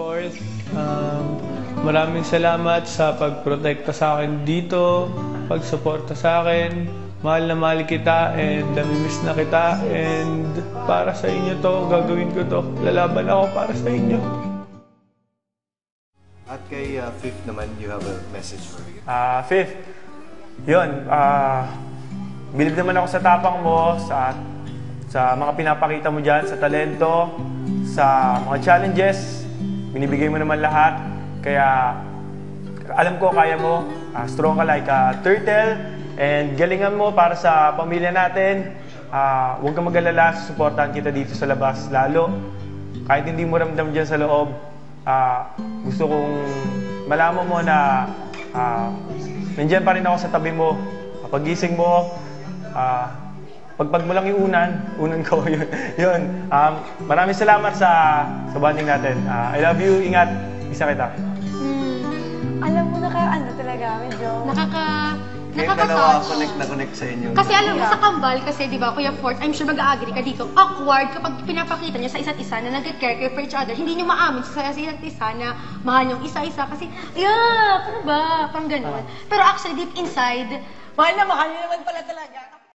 Fourth, maraming salamat sa pagprotekta sa akin dito, pagsuporta sa akin. Mahal na mahal kita and namimiss na kita and para sa inyo to, gagawin ko to. Lalaban ako para sa inyo. At kay Fifth naman, you have a message for me. Fifth, yun, believe naman ako sa tapang mo, sa mga pinapakita mo dyan, sa talento, sa mga challenges, binibigay mo naman lahat. Kaya alam ko kaya mo, strong ka like a turtle, and galingan mo para sa pamilya natin. Huwag kang mag-alala, susuportahan kita dito sa labas. Lalo, kahit hindi mo ramdam dyan sa loob, gusto kong malaman mo na nandyan pa rin ako sa tabi mo. Pag-gising mo, pagpag mo lang yung unan ko, yun. Maraming salamat sa bonding natin. I love you, ingat, isa kita. Alam mo, ano talaga, medyo... Nakakasama. Connect sa inyo. Kasi alam mo, sa kambal, kasi di ba, Kuya Fort, I'm sure mag-agree ka dito, awkward kapag pinapakita niya sa isa't isa na nag-care kayo for each other, hindi niyo maamin sa isa't isa na mahal niyong isa-isa kasi, ano ba? Parang gano'n. Pero actually, deep inside, Mahal na mahal niyo naman pala talaga.